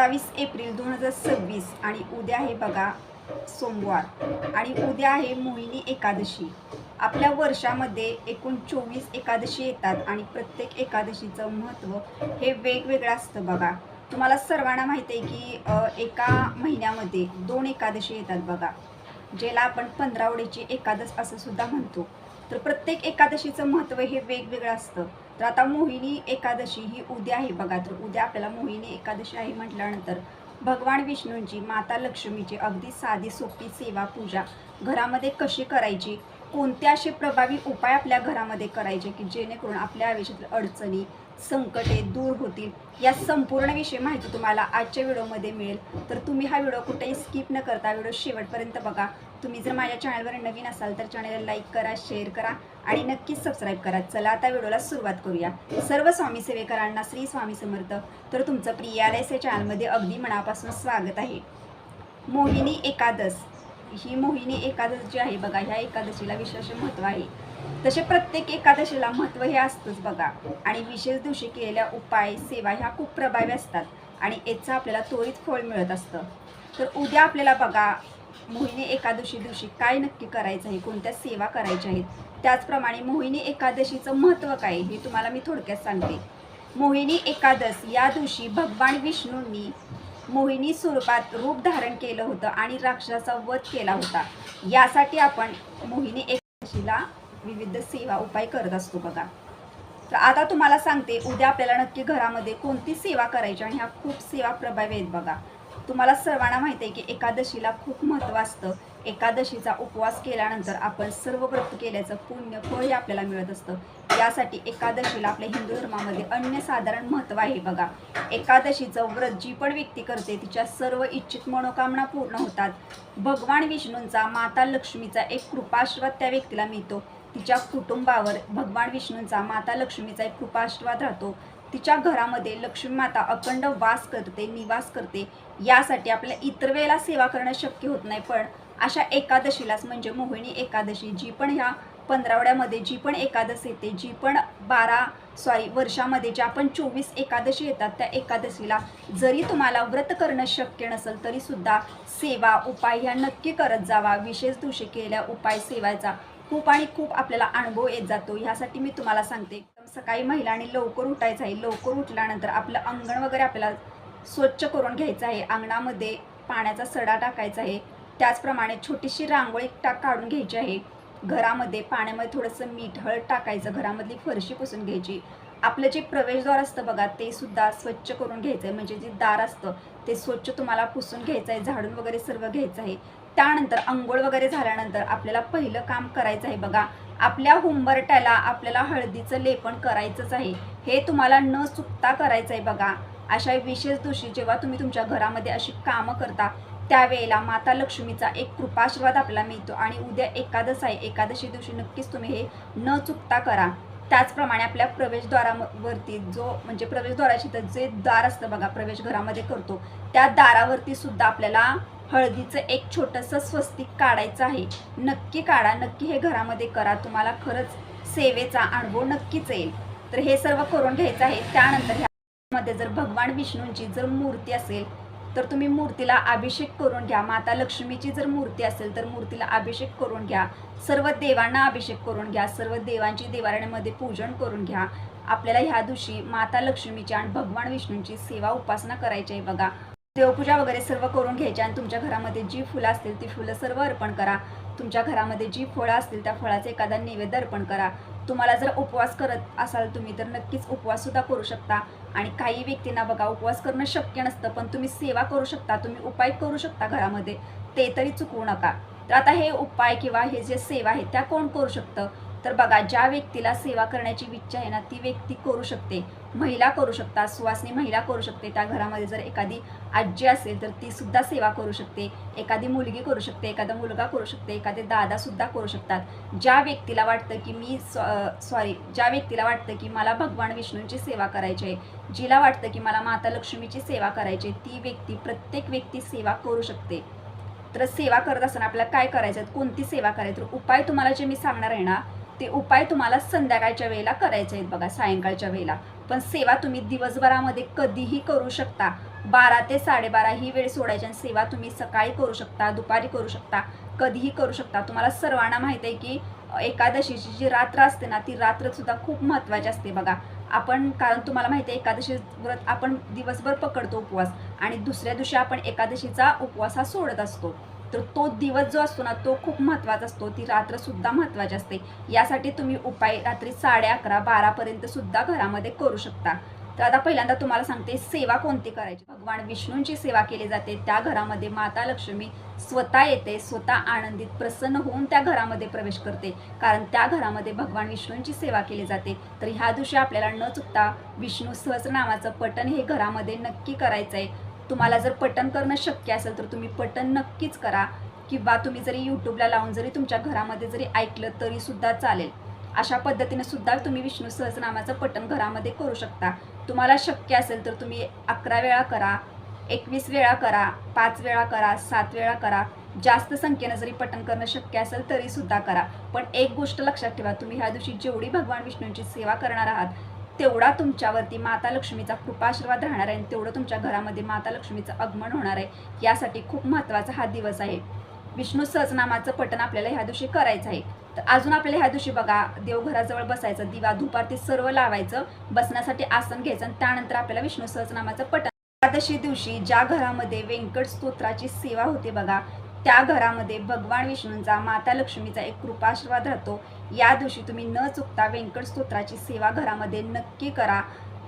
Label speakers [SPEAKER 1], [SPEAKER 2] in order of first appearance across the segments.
[SPEAKER 1] 27 April 2026 आणि उद्या आहे बघा सोमवार आणि उद्या आहे मोहिनी एकादशी। आपल्या वर्षामध्ये एकूण 24 एकादशी येतात आणि प्रत्येक एकादशीचं महत्त्व हे वेगवेगळं असतं बघा। तुम्हाला सर्वांना माहिती आहे की एका महिन्यामध्ये 2 एकादशी येतात बघा, ज्याला आपण 15वडीची एकादश असं सुद्धा म्हणतो। तर प्रत्येक एकादशीचं महत्त्व हे वेगवेगळं असतं। तर आता मोहिनी एकादशी ही उद्या आहे बघा। तर उद्या आपल्याला मोहिनी एकादशी आहे म्हटल्यानंतर भगवान विष्णूंची, माता लक्ष्मीची अगदी साधी सोपी सेवा पूजा घरामध्ये कशी करायची, कोणते असे प्रभावी उपाय आपल्या घरामध्ये करायचे की जेणेकरून आपल्या आयुष्यातील अडचणी, संकटे दूर होतील, या संपूर्ण विषयी माहिती तुम्हाला आजच्या व्हिडिओमध्ये मिळेल। तर तुम्ही हा व्हिडिओ कुठेही स्किप न करता व्हिडिओ शेवटपर्यंत बघा। तुम्ही जर माझ्या चॅनलवर नवीन असाल तर चॅनलला लाईक करा, शेअर करा आणि नक्कीच सबस्क्राईब करा। चला आता व्हिडिओला सुरुवात करूया। सर्व स्वामी सेवेकरांना श्री स्वामी समर्थ। तर तुमचं प्रियालयचे चॅनलमध्ये अगदी मनापासून स्वागत आहे। मोहिनी एकादश ही मोहिनी एकादश जी आहे बघा, ह्या एकादशीला विशेष महत्त्व आहे। तसे प्रत्येक एकादशीला महत्त्व हे असतंच बघा आणि विशेष दिवशी केलेल्या उपाय, सेवा ह्या खूप प्रभावी असतात आणि याचं आपल्याला त्वरित फळ मिळत असतं। तर उद्या आपल्याला बघा मोहिनी एकादशी दिवशी काय नक्की करायचं आहे, कोणत्या सेवा करायच्या आहेत, त्याचप्रमाणे मोहिनी एकादशीचं महत्त्व काय हे तुम्हाला मी थोडक्यात सांगते। मोहिनी एकादश या दिवशी भगवान विष्णूंनी मोहिनी स्वरूपात रूप धारण केलं होतं आणि राक्षसाचा वध केला होता। यासाठी आपण मोहिनी एकादशीला विविध सेवा उपाय करत असतो बघा। तर आता तुम्हाला सांगते उद्या आपल्याला नक्की घरामध्ये कोणती सेवा करायची आणि ह्या खूप सेवा प्रभावी आहेत बघा। तुम्हाला सर्वांना माहिती आहे की एकादशीला खूप महत्त्व असतं। एकादशीचा उपवास केल्यानंतर आपण सर्व व्रत केल्याचं पुण्य फळ हे आपल्याला मिळत असतं। यासाठी एकादशीला आपल्या हिंदू धर्मामध्ये अनन्यसाधारण महत्त्व आहे बघा। एकादशीचं व्रत जी पण व्यक्ती करते तिच्या सर्व इच्छित मनोकामना पूर्ण होतात। भगवान विष्णूंचा, माता लक्ष्मीचा एक कृपाआशीर्वाद त्या व्यक्तीला मिळतो। तिच्या कुटुंबावर भगवान विष्णूंचा, माता लक्ष्मीचा एक कृपाआशीर्वाद राहतो। तिच्या घरामध्ये लक्ष्मी माता अखंड वास करते, निवास करते। यासाठी आपल्याला इतर वेळेला सेवा करणं शक्य होत नाही, पण अशा एकादशीलाच म्हणजे मोहिनी एकादशी जी पण ह्या 15वड्यामध्ये जी पण एकादशी येते, जी पण वर्षामध्ये ज्या पण 24 एकादशी येतात, त्या एकादशीला जरी तुम्हाला व्रत करणं शक्य नसेल तरी सुद्धा सेवा उपाय ह्या नक्की करत जावा। विशेष दिवशी केलेल्या उपाय सेवाचा खूप आणि खूप आपल्याला अनुभव येत जातो। ह्यासाठी मी तुम्हाला सांगते सकाळी महिलांनी लवकर उठायचं आहे। लवकर उठल्यानंतर आपलं अंगण वगैरे आपल्याला स्वच्छ करून घ्यायचं आहे। अंगणामध्ये पाण्याचा सडा टाकायचा आहे। त्याचप्रमाणे छोटीशी रांगोळी काढून घ्यायची आहे। घरामध्ये पाण्यामध्ये थोडंसं मीठ, हळद टाकायचं, घरामधली फरशी पुसून घ्यायची। आपलं जे प्रवेशद्वार असतं बघा ते सुद्धा स्वच्छ करून घ्यायचं आहे, म्हणजे जे दार असतं ते स्वच्छ तुम्हाला पुसून घ्यायचं आहे, झाडून वगैरे सर्व घ्यायचं आहे। त्यानंतर अंघोळ वगैरे झाल्यानंतर आपल्याला पहिलं काम करायचं आहे बघा, आपल्या हुंबरट्याला आपल्याला हळदीचं लेपन करायचंच आहे। हे तुम्हाला न चुकता करायचं आहे बघा। अशा विशेष दिवशी जेव्हा तुम्ही तुमच्या घरामध्ये अशी कामं करता त्यावेळेला माता लक्ष्मीचा एक कृपाआशीर्वाद आपल्याला मिळतो आणि उद्या एकादश आहे, एकादशी दिवशी नक्कीच तुम्ही हे न चुकता करा। त्याचप्रमाणे आपल्या प्रवेशद्वारावरती जो म्हणजे प्रवेशद्वाराची तर जे दार असतं बघा, प्रवेश घरामध्ये करतो त्या दारावरती सुद्धा आपल्याला हळदीचं एक छोटंसं स्वस्तिक काढायचं आहे। नक्की काढा, नक्की हे घरामध्ये करा, तुम्हाला खरंच सेवेचा अनुभव नक्कीच येईल। तर हे सर्व करून घ्यायचं आहे। त्यानंतर ह्यामध्ये जर भगवान विष्णूंची जर मूर्ती असेल तर तुम्ही मूर्तीला अभिषेक करून घ्या। माता लक्ष्मीची जर मूर्ती असेल तर मूर्तीला अभिषेक करून घ्या। सर्व देवांना अभिषेक करून घ्या, सर्व देवांची देवाऱ्यांमध्ये पूजन करून घ्या। आपल्याला ह्या दिवशी माता लक्ष्मीची आणि भगवान विष्णूंची सेवा उपासना करायची आहे बघा। देवपूजा वगैरे सर्व करून घ्यायची आणि तुमच्या घरामध्ये जी फुलं असतील ती फुलं सर्व अर्पण करा। तुमच्या घरामध्ये जी फळं असतील त्या फळाचं एखादा नैवेद्य अर्पण करा। तुम्हाला जर उपवास करत असाल तुम्ही तर नक्कीच उपवाससुद्धा करू शकता आणि काही व्यक्तींना बघा उपवास करणं शक्य नसतं, पण तुम्ही सेवा करू शकता, तुम्ही उपाय करू शकता घरामध्ये, ते तरी चुकवू नका। तर आता हे उपाय किंवा हे जे सेवा आहे त्या कोण करू शकतं, तर बघा ज्या व्यक्तीला सेवा करण्याची इच्छा आहे ना ती व्यक्ती करू शकते। महिला करू शकतात, सुवासिनी महिला करू शकते। त्या घरामध्ये जर एखादी आजी असेल तर ती सुद्धा सेवा करू शकते, एखादी मुलगी करू शकते, एखादा मुलगा करू शकते, एखादे दादा सुद्धा करू शकतात। ज्या व्यक्तीला वाटतं की ज्या व्यक्तीला वाटतं की मला भगवान विष्णूंची सेवा करायची आहे, जिला वाटतं की मला माता लक्ष्मीची सेवा करायची आहे, ती व्यक्ती, प्रत्येक व्यक्ती सेवा करू शकते। तर सेवा करत असताना आपल्याला काय करायचं, कोणती सेवा करायची, तर उपाय तुम्हाला जे मी सांगणार आहे ना ते उपाय तुम्हाला संध्याकाळच्या वेळेला करायचे आहेत बघा, सायंकाळच्या वेळेला। पण सेवा तुम्ही दिवसभरामध्ये कधीही करू शकता। 12 ते 12:30 ही वेळ सोडायची आणि सेवा तुम्ही सकाळी करू शकता, दुपारी करू शकता, कधीही करू शकता. तुम्हाला सर्वांना माहीत आहे की एकादशीची जी रात्र असते ना, ती रात्रसुद्धा खूप महत्त्वाची असते बघा. आपण कारण तुम्हाला माहिती आहे एकादशी व्रत आपण दिवसभर पकडतो उपवास आणि दुसऱ्या दिवशी आपण एकादशीचा उपवास हा सोडत असतो. तर तो दिवस जो असतो ना, तो खूप महत्त्वाचा असतो. ती रात्रसुद्धा महत्त्वाची असते. यासाठी तुम्ही उपाय रात्री 11:30, 12 सुद्धा घरामध्ये करू शकता. तर आता पहिल्यांदा तुम्हाला सांगते सेवा कोणती करायची. भगवान विष्णूंची सेवा केली जाते. त्या घरामध्ये माता लक्ष्मी स्वतः येते, स्वतः आनंदित प्रसन्न होऊन त्या घरामध्ये प्रवेश करते. कारण त्या घरामध्ये भगवान विष्णूंची सेवा केली जाते. तर ह्या दिवशी आपल्याला न चुकता विष्णू सहस्रनामाचं पठण हे घरामध्ये नक्की करायचं आहे. तुम्हाला जर पठण करणं शक्य असेल तर तुम्ही पठण नक्कीच करा किंवा तुम्ही जरी यूट्यूबला लावून जरी तुमच्या घरामध्ये जरी ऐकलं तरी सुद्धा चालेल. अशा पद्धतीने सुद्धा तुम्ही विष्णू सहस्रनामाचं पठण घरामध्ये करू शकता. तुम्हाला शक्य असेल तर तुम्ही 11 वेळा करा, 21 वेळा करा, 5 वेळा करा, 7 वेळा करा. जास्त संख्येनं जरी पठण करणं शक्य असेल तरी सुद्धा करा. पण एक गोष्ट लक्षात ठेवा, तुम्ही ह्या दिवशी जेवढी भगवान विष्णूंची सेवा करणार आहात तेवढा तुमच्यावरती माता लक्ष्मीचा कृपाशीर्वाद राहणार आहे आणि तेवढं तुमच्या घरामध्ये माता लक्ष्मीचं आगमन होणार आहे. यासाठी खूप महत्त्वाचा हा दिवस आहे. विष्णू सहस्रनामाचं पठण आपल्याला ह्या दिवशी करायचं आहे. तर अजून आपल्याला ह्या दिवशी बघा देवघराजवळ बसायचं, दिवा धूप आरती सर्व लावायचं, बसण्यासाठी आसन घ्यायचं आणि त्यानंतर आपल्याला विष्णू सहस्रनामाचं पठण. एकादशी दिवशी ज्या घरामध्ये व्यंकट स्तोत्राची सेवा होते बघा, त्या घरामध्ये भगवान विष्णूंचा माता लक्ष्मीचा एक कृपाशीर्वाद राहतो. या दिवशी तुम्ही न चुकता व्यंकट स्तोत्राची सेवा घरामध्ये नक्की करा.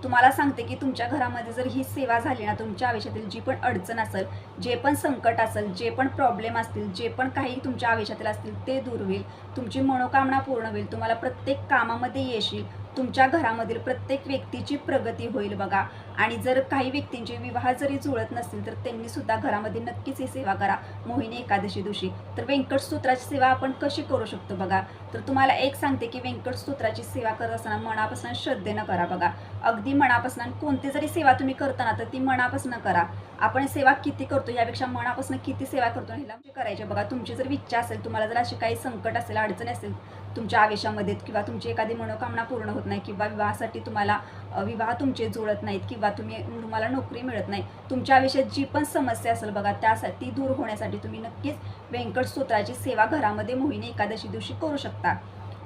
[SPEAKER 1] तुम्हाला सांगते की तुमच्या घरामध्ये जर ही सेवा झाली ना, तुमच्या आयुष्यातील जी पण अडचण असेल, जे पण संकट असेल, जे पण प्रॉब्लेम असतील, जे पण काही तुमच्या आयुष्यातील असतील ते दूर होईल. तुमची मनोकामना पूर्ण होईल. तुम्हाला प्रत्येक कामामध्ये यश येईल. तुमच्या घरामधील प्रत्येक व्यक्तीची प्रगती होईल बघा. आणि जर काही व्यक्तींचे विवाह जरी जुळत नसतील तर त्यांनी सुद्धा घरामध्ये नक्कीच ही सेवा करा मोहिनी एकादशी दिवशी. तर व्यंकट स्तोत्राची सेवा आपण कशी करू शकतो बघा. तर तुम्हाला एक सांगते की व्यंकट स्तोत्राची सेवा करत असताना मनापासून श्रद्धेनं करा बघा. अगदी मनापासून कोणती जरी सेवा तुम्ही करताना तर ती मनापासून करा. आपण सेवा किती करतो यापेक्षा मनापासून किती सेवा करतो ह्याला करायचे बघा. तुमची जर इच्छा असेल, तुम्हाला जर अशी काही संकट असेल, अडचण असेल तुमच्या आयुष्यामध्ये किंवा तुमची एखादी मनोकामना पूर्ण होत नाही किंवा विवाहासाठी तुम्हाला विवाह तुमचे जुळत नाहीत किंवा तुम्हाला नोकरी मिळत नाही, तुमच्या आयुष्यात जी पण समस्या असेल बघा त्यासाठी दूर होण्यासाठी तुम्ही नक्कीच व्यंकट स्तोत्राची सेवा घरामध्ये मोहिनी एकादशी दिवशी करू शकता.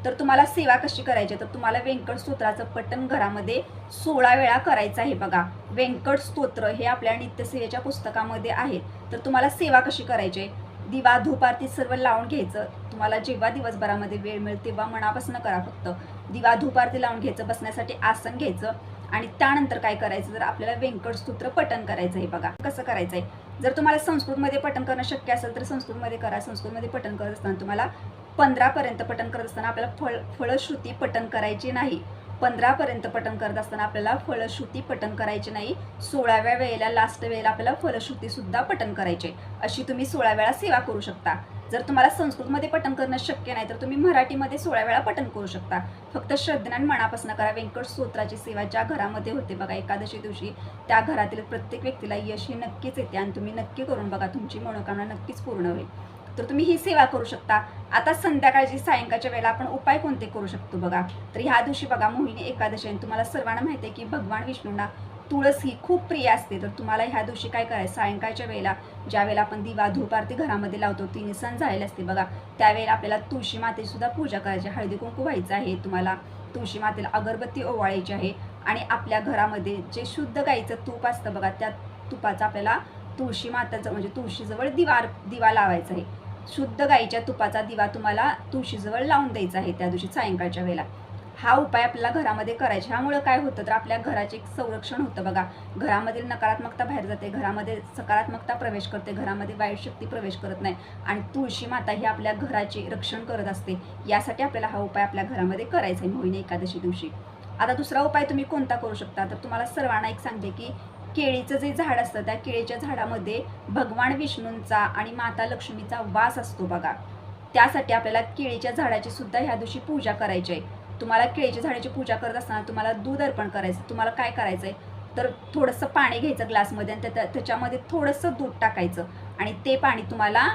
[SPEAKER 1] तर तुम्हाला सेवा कशी करायची, तर तुम्हाला व्यंकट स्तोत्राचं पठण घरामध्ये 16 वेळा करायचं आहे बघा. व्यंकट स्तोत्र हे आपल्या नित्यसेवेच्या पुस्तकामध्ये आहे. तर तुम्हाला सेवा कशी करायची आहे, दिवा धूप आरती सर्व लावून घ्यायचं. तुम्हाला जेव्हा दिवसभरामध्ये वेळ मिळेल तेव्हा मनापासून करा. फक्त दिवा धूप आरती लावून घ्यायचं, बसण्यासाठी आसन घ्यायचं आणि त्यानंतर काय करायचं, जर आपल्याला व्यंकट स्तोत्र पठण करायचं आहे बघा. कसं करायचं आहे, जर तुम्हाला संस्कृतमध्ये पठण करणं शक्य असेल तर संस्कृतमध्ये करा. संस्कृतमध्ये पठण करत असताना तुम्हाला 15 पठण करत असताना आपल्याला फळश्रुती पठण करायची नाही. 15 पठण करत असताना आपल्याला फळश्रुती पठण करायची नाही. 16व्या वेळेला लास्ट वेळेला आपल्याला फलश्रुती सुद्धा पठण करायचे. अशी तुम्ही 16 वेळा सेवा करू शकता. जर तुम्हाला संस्कृतमध्ये पठण करणं शक्य नाही तर तुम्ही मराठीमध्ये 16 वेळा पठण करू शकता. फक्त श्रद्धेने मनापासून करा. व्यंकट स्तोत्राची सेवा ज्या घरामध्ये होते बघा एकादशी दिवशी, त्या घरातील प्रत्येक व्यक्तीला यश हे नक्कीच येते आणि तुम्ही नक्की करून बघा, तुमची मनोकामना नक्कीच पूर्ण होईल. तर तुम्ही ही सेवा करू शकता. आता संध्याकाळची सायंकाळच्या वेळेला आपण उपाय कोणते करू शकतो बघा. तर ह्या दिवशी बघा मोहिनी एकादशी आणि तुम्हाला सर्वांना माहिती आहे की भगवान विष्णूंना तुळस ही खूप प्रिय असते. तर तुम्हाला ह्या दिवशी काय करायचं, सायंकाळच्या वेळेला ज्या वेळेला आपण दिवा धूप आरती घरामध्ये लावतो, 3 सण झालेले असते बघा, त्यावेळेला आपल्याला तुळशी मातेची सुद्धा पूजा करायची. हळदी कुंकू व्हायचं आहे. तुम्हाला तुळशी मातेला अगरबत्ती ओवाळायची आहे आणि आपल्या घरामध्ये जे शुद्ध गाईचं तूप असतं बघा, त्या तुपाचा आपल्याला तुळशी माताचं म्हणजे तुळशीजवळ दिवा लावायचा आहे. शुद्ध गाईच्या तुपाचा दिवा तुम्हाला तुळशीजवळ लावून द्यायचा आहे त्या दिवशी सायंकाळच्या वेळेला. हा उपाय आपल्याला घरामध्ये करायचा. ह्यामुळे काय होतं तर आपल्या घराचे एक संरक्षण होतं बघा. घरामधील नकारात्मकता बाहेर जाते, घरामध्ये सकारात्मकता प्रवेश करते, घरामध्ये वाईट शक्ती प्रवेश करत नाही आणि तुळशी माता ही आपल्या घराचे रक्षण करत असते. यासाठी आपल्याला हा उपाय आपल्या घरामध्ये करायचा आहे मोहिनी एकादशी दिवशी. आता दुसरा उपाय तुम्ही कोणता करू शकता, तर तुम्हाला सर्वांना एक सांगते की केळीचं जे झाड असतं त्या केळीच्या झाडामध्ये भगवान विष्णूंचा आणि माता लक्ष्मीचा वास असतो बघा. त्यासाठी आपल्याला केळीच्या झाडाची सुद्धा ह्या दिवशी पूजा करायची आहे. तुम्हाला केळीच्या झाडाची पूजा करत असताना तुम्हाला दूध अर्पण करायचं. तुम्हाला काय करायचं आहे तर थोडंसं पाणी घ्यायचं ग्लासमध्ये आणि त्याच्यामध्ये थोडंसं दूध टाकायचं आणि ते पाणी तुम्हाला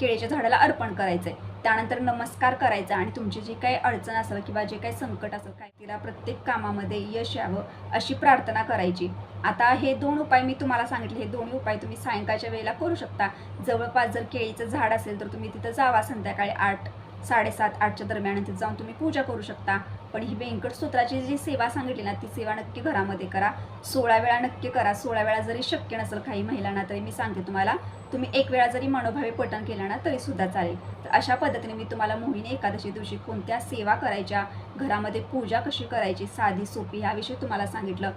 [SPEAKER 1] केळीच्या झाडाला अर्पण करायचं आहे. त्यानंतर नमस्कार करायचा आणि तुमची जी काही अडचण असेल किंवा जे काही संकट असेल काय तिला प्रत्येक कामामध्ये यश यावं अशी प्रार्थना करायची. आता हे 2 उपाय मी तुम्हाला सांगितले, हे दोन्ही उपाय तुम्ही सायंकाळच्या वेळेला करू शकता. जवळपास जर केळीचं झाड असेल तर तुम्ही तिथं जावा संध्याकाळी 8, 7:30, 8च्या दरम्यान तिथं जाऊन तुम्ही पूजा करू शकता. पण ही व्यंकट स्तोत्राची जी सेवा सांगितली ना, ती सेवा नक्की घरामध्ये करा. 16 वेळा नक्की करा. 16 वेळा जरी शक्य नसेल काही महिलांना तरी मी सांगते तुम्हाला, तुम्ही 1 वेळा जरी मनोभावे पठण केलं ना तरी सुद्धा चालेल. तर अशा पद्धतीने मी तुम्हाला मोहिनी एकादशी दिवशी कोणत्या सेवा करायच्या, घरामध्ये पूजा कशी करायची साधी सोपी ह्याविषयी तुम्हाला सांगितलं.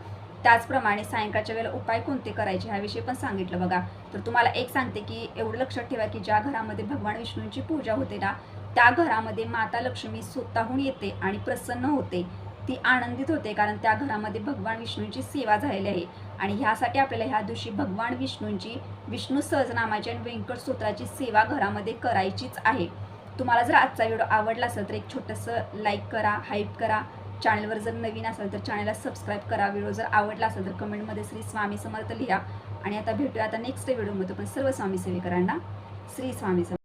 [SPEAKER 1] त्याचप्रमाणे सायंकाळच्या वेळेला उपाय कोणते करायचे ह्याविषयी पण सांगितलं बघा. तर तुम्हाला एक सांगते की एवढं लक्षात ठेवा की ज्या घरामध्ये भगवान विष्णूंची पूजा होते ना, त्या घरामध्ये माता लक्ष्मी स्वतःहून येते आणि प्रसन्न होते. ती आनंदित होते कारण त्या घरामध्ये भगवान विष्णूंची सेवा झालेली आहे. आणि ह्यासाठी आपल्याला ह्या दिवशी भगवान विष्णूंची विष्णू सहस्रनामाची आणि व्यंकट स्तोत्राची सेवा घरामध्ये करायचीच आहे. तुम्हाला जर आजचा व्हिडिओ आवडला असेल तर एक छोटंसं लाईक करा, हाईप करा. चॅनलवर जर नवीन असेल तर चॅनलला सबस्क्राईब करा. व्हिडिओ जर आवडला असेल तर कमेंटमध्ये श्री स्वामी समर्थ लिहा. आणि आता भेटूया आता नेक्स्ट व्हिडिओमध्ये पण सर्व स्वामी सेवेकरांना श्री स्वामी समर्थ.